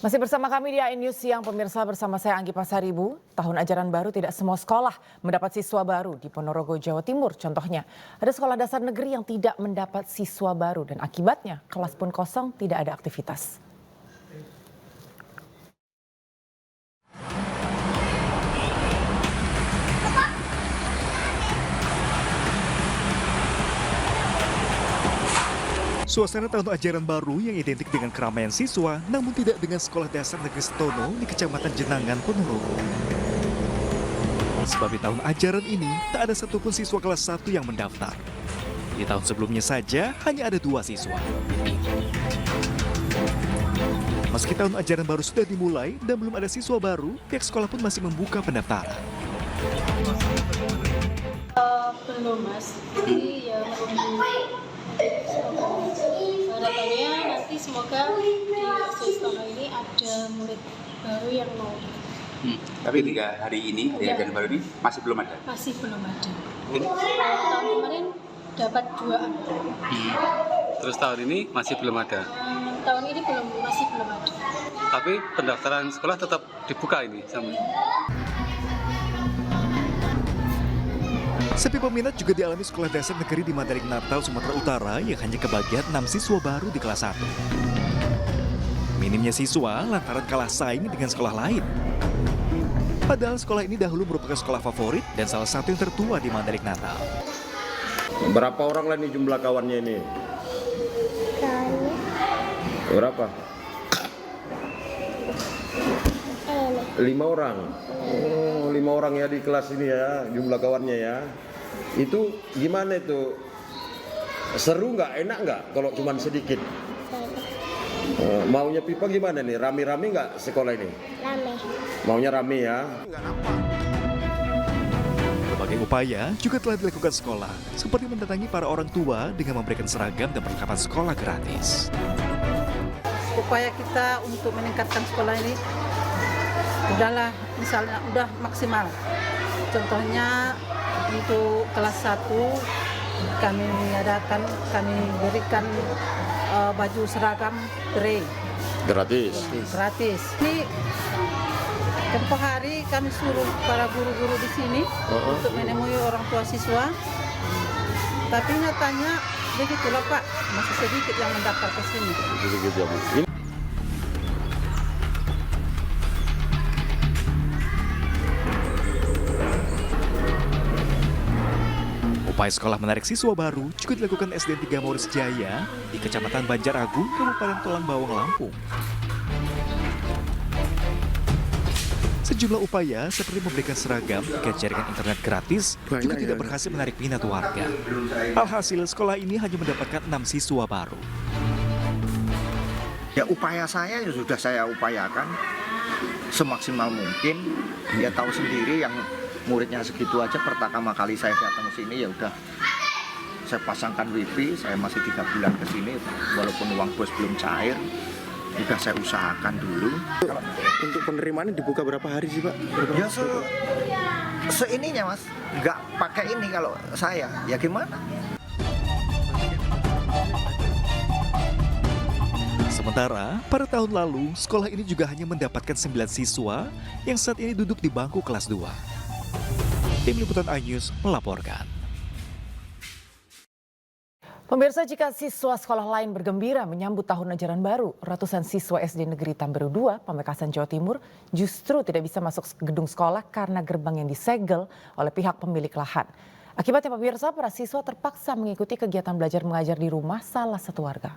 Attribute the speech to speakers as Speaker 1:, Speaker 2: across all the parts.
Speaker 1: Masih bersama kami di AIN News Siang, pemirsa, bersama saya Anggi Pasaribu. Tahun ajaran baru tidak semua sekolah mendapat siswa baru di Ponorogo, Jawa Timur. Contohnya, ada sekolah dasar negeri yang tidak mendapat siswa baru dan akibatnya kelas pun kosong, tidak ada aktivitas.
Speaker 2: Suasana tahun ajaran baru yang identik dengan keramaian siswa, namun tidak dengan sekolah dasar negeri Setono di Kecamatan Jenangan, Ponorogo. Sebab di tahun ajaran ini, tak ada satupun siswa kelas 1 yang mendaftar. Di tahun sebelumnya saja, hanya ada 2 siswa. Meski tahun ajaran baru sudah dimulai dan belum ada siswa baru, pihak sekolah pun masih membuka pendaftaran.
Speaker 3: Belum, Mas. Jadi ya harapannya nanti semoga di Setono ini ada murid baru yang mau.
Speaker 4: Tapi 3 hari ini, hari ajaran baru ini masih belum ada?
Speaker 3: Masih belum ada. Tahun kemarin dapat 2 anak.
Speaker 5: Terus tahun ini masih belum ada?
Speaker 3: Tahun ini masih belum ada.
Speaker 5: Tapi pendaftaran sekolah tetap dibuka ini sama.
Speaker 2: Sepi peminat juga dialami sekolah dasar negeri di Mandailing Natal, Sumatera Utara yang hanya kebagian 6 siswa baru di kelas 1. Minimnya siswa lantaran kalah saing dengan sekolah lain. Padahal sekolah ini dahulu merupakan sekolah favorit dan salah satu yang tertua di Mandailing Natal.
Speaker 6: Berapa orang lah nih jumlah kawannya ini? Berapa? 5 orang. Oh, 5 orang ya di kelas ini ya, jumlah kawannya ya. Itu gimana itu? Seru nggak? Enak nggak kalau cuma sedikit? Maunya Pipa gimana nih? Rame-rame nggak sekolah ini? Rame. Maunya rame ya?
Speaker 2: Berbagai upaya juga telah dilakukan sekolah, seperti mendatangi para orang tua dengan memberikan seragam dan perlengkapan sekolah gratis.
Speaker 7: Upaya kita untuk meningkatkan sekolah ini udahlah, misalnya udah maksimal. Contohnya untuk kelas 1 kami berikan baju seragam grey
Speaker 6: Gratis.
Speaker 7: Ini tempoh hari kami suruh para guru-guru di sini untuk menemui orang tua siswa. Tapi nyatanya begitulah Pak, masih sedikit yang mendaftar ke sini.
Speaker 6: Sedikit ya Bu.
Speaker 2: Upaya sekolah menarik siswa baru juga dilakukan SDN 3 Maurits Jaya di Kecamatan Banjaragung, Kabupaten Tolang Bawang, Lampung. Sejumlah upaya seperti memberikan seragam hingga jaringan internet gratis juga tidak berhasil menarik minat warga. Alhasil, sekolah ini hanya mendapatkan 6 siswa baru.
Speaker 8: Ya upaya saya ya sudah saya upayakan semaksimal mungkin. Dia tahu sendiri yang muridnya segitu aja. Pertama kali saya datang ke sini ya udah saya pasangkan wifi. Saya masih 3 bulan ke sini walaupun uang bos belum cair. Udah saya usahakan dulu.
Speaker 6: Untuk penerimaan dibuka berapa hari sih Pak?
Speaker 8: Ya seininya Mas, nggak pakai ini kalau saya. Ya gimana?
Speaker 2: Sementara, pada tahun lalu, sekolah ini juga hanya mendapatkan 9 siswa yang saat ini duduk di bangku kelas 2. Tim Liputan iNews melaporkan.
Speaker 1: Pemirsa, jika siswa sekolah lain bergembira menyambut tahun ajaran baru, ratusan siswa SD Negeri Tamberu 2, Pamekasan, Jawa Timur, justru tidak bisa masuk gedung sekolah karena gerbang yang disegel oleh pihak pemilik lahan. Akibatnya pemirsa, para siswa terpaksa mengikuti kegiatan belajar mengajar di rumah salah satu warga.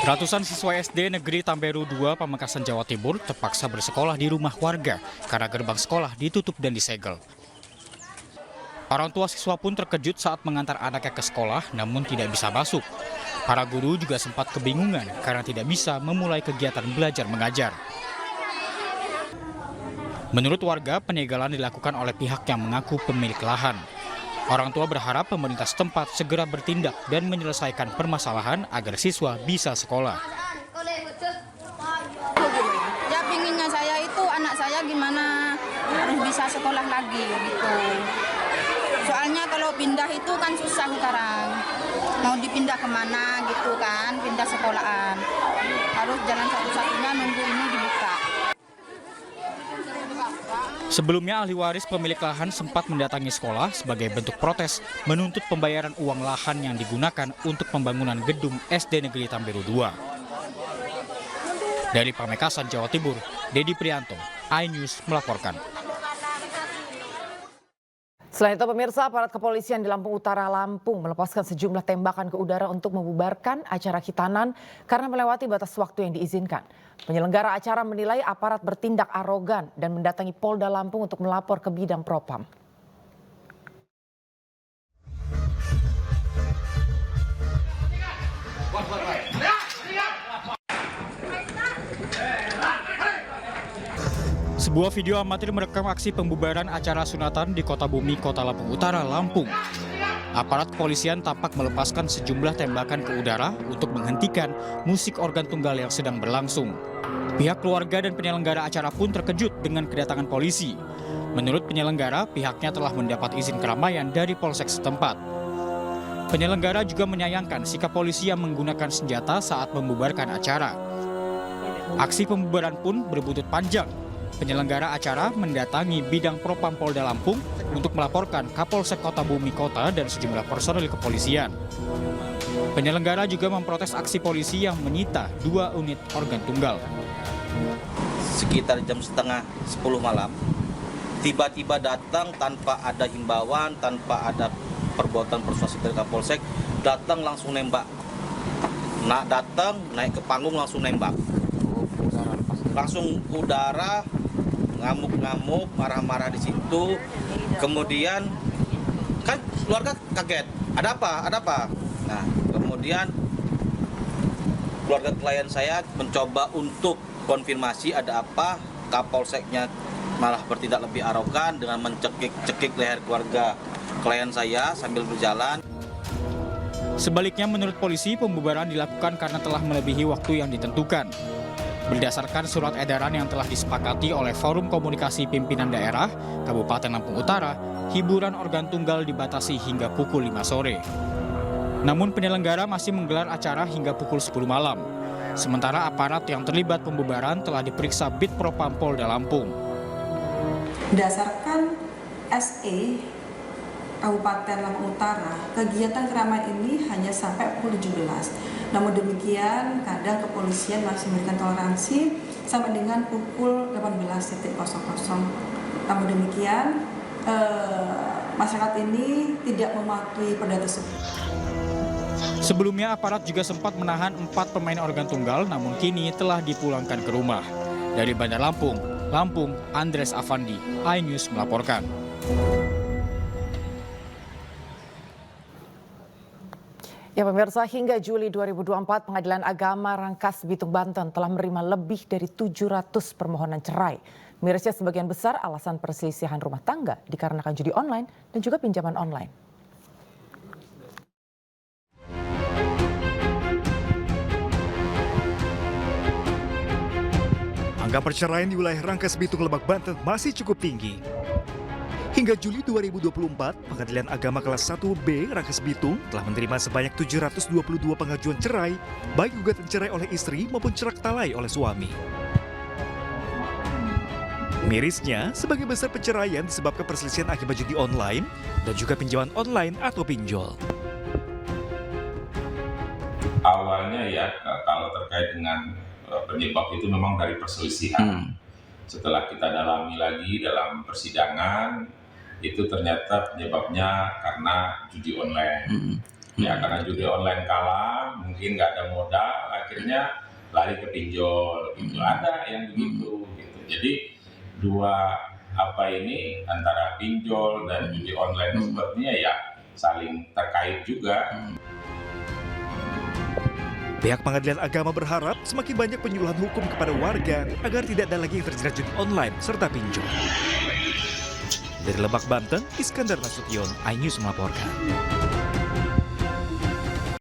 Speaker 9: Ratusan siswa SD Negeri Tamberu 2, Pamekasan, Jawa Timur terpaksa bersekolah di rumah warga karena gerbang sekolah ditutup dan disegel. Orang tua siswa pun terkejut saat mengantar anaknya ke sekolah namun tidak bisa masuk. Para guru juga sempat kebingungan karena tidak bisa memulai kegiatan belajar mengajar. Menurut warga, penyegelan dilakukan oleh pihak yang mengaku pemilik lahan. Orang tua berharap pemerintah setempat segera bertindak dan menyelesaikan permasalahan agar siswa bisa sekolah.
Speaker 10: Ya pinginnya saya itu anak saya gimana harus bisa sekolah lagi gitu. Soalnya kalau pindah itu kan susah sekarang. Mau dipindah kemana gitu kan, pindah sekolahan. Harus jalan satu-satunya nunggu ini dibuka.
Speaker 9: Sebelumnya ahli waris pemilik lahan sempat mendatangi sekolah sebagai bentuk protes menuntut pembayaran uang lahan yang digunakan untuk pembangunan gedung SD Negeri Tamberu 2. Dari Pamekasan, Jawa Timur, Dedi Prianto, iNews melaporkan.
Speaker 1: Selain itu pemirsa, aparat kepolisian di Lampung Utara, Lampung melepaskan sejumlah tembakan ke udara untuk membubarkan acara khitanan karena melewati batas waktu yang diizinkan. Penyelenggara acara menilai aparat bertindak arogan dan mendatangi Polda Lampung untuk melapor ke bidang propam.
Speaker 9: Sebuah video amatir merekam aksi pembubaran acara sunatan di Kota Bumi, Kota Lampung Utara, Lampung. Aparat kepolisian tampak melepaskan sejumlah tembakan ke udara untuk menghentikan musik organ tunggal yang sedang berlangsung. Pihak keluarga dan penyelenggara acara pun terkejut dengan kedatangan polisi. Menurut penyelenggara, pihaknya telah mendapat izin keramaian dari polsek setempat. Penyelenggara juga menyayangkan sikap polisi yang menggunakan senjata saat membubarkan acara. Aksi pembubaran pun berbuntut panjang. Penyelenggara acara mendatangi bidang propam Polda Lampung untuk melaporkan Kapolsek Kota Bumi Kota dan sejumlah personel kepolisian. Penyelenggara juga memprotes aksi polisi yang menyita 2 unit organ tunggal.
Speaker 11: Sekitar jam setengah 10 malam, tiba-tiba datang tanpa ada himbauan, tanpa ada perbuatan persuasif dari Kapolsek, datang langsung nembak. Datang, naik ke panggung langsung nembak. Langsung udara, ngamuk-ngamuk, marah-marah di situ. Kemudian kan keluarga kaget, ada apa? Nah, kemudian keluarga klien saya mencoba untuk konfirmasi ada apa. Kapolseknya malah bertindak lebih arogan dengan mencekik leher keluarga klien saya sambil berjalan.
Speaker 9: Sebaliknya menurut polisi, pembubaran dilakukan karena telah melebihi waktu yang ditentukan. Berdasarkan surat edaran yang telah disepakati oleh Forum Komunikasi Pimpinan Daerah Kabupaten Lampung Utara, hiburan organ tunggal dibatasi hingga pukul 5 sore. Namun penyelenggara masih menggelar acara hingga pukul 10 malam. Sementara aparat yang terlibat pembubaran telah diperiksa Bid Propam Polda Lampung.
Speaker 12: Berdasarkan SE Kabupaten Lampung Utara, kegiatan keramaian ini hanya sampai pukul 17. Namun demikian, kadang kepolisian masih memberikan toleransi sampai dengan pukul 18.00. Namun demikian, masyarakat ini tidak mematuhi perda tersebut.
Speaker 9: Sebelumnya aparat juga sempat menahan 4 pemain organ tunggal, namun kini telah dipulangkan ke rumah. Dari Bandar Lampung, Andres Afandi, iNews melaporkan.
Speaker 1: Ya pemirsa, hingga Juli 2024 Pengadilan Agama Rangkas Bitung Banten telah menerima lebih dari 700 permohonan cerai. Mirisnya sebagian besar alasan perselisihan rumah tangga dikarenakan judi online dan juga pinjaman online.
Speaker 2: Angka perceraian di wilayah Rangkas Bitung Lebak Banten masih cukup tinggi. Hingga Juli 2024, Pengadilan Agama kelas 1B Rangkas Bitung telah menerima sebanyak 722 pengajuan cerai, baik gugatan cerai oleh istri maupun cerak talai oleh suami. Mirisnya, sebagian besar perceraian disebabkan perselisihan akibat judi online dan juga pinjaman online atau pinjol.
Speaker 13: Awalnya ya, kalau terkait dengan penyebab itu memang dari perselisihan. Setelah kita dalami lagi dalam persidangan, itu ternyata penyebabnya karena judi online. Ya, karena judi online kalah, mungkin nggak ada modal, akhirnya lari ke pinjol. Gitu. Ada yang begitu. Gitu. Jadi antara pinjol dan judi online sepertinya ya saling terkait juga.
Speaker 2: Pihak Pengadilan Agama berharap semakin banyak penyuluhan hukum kepada warga agar tidak ada lagi yang terjerat judi online serta pinjol. Dari Lebak, Banten, Iskandar Nasution, iNews melaporkan.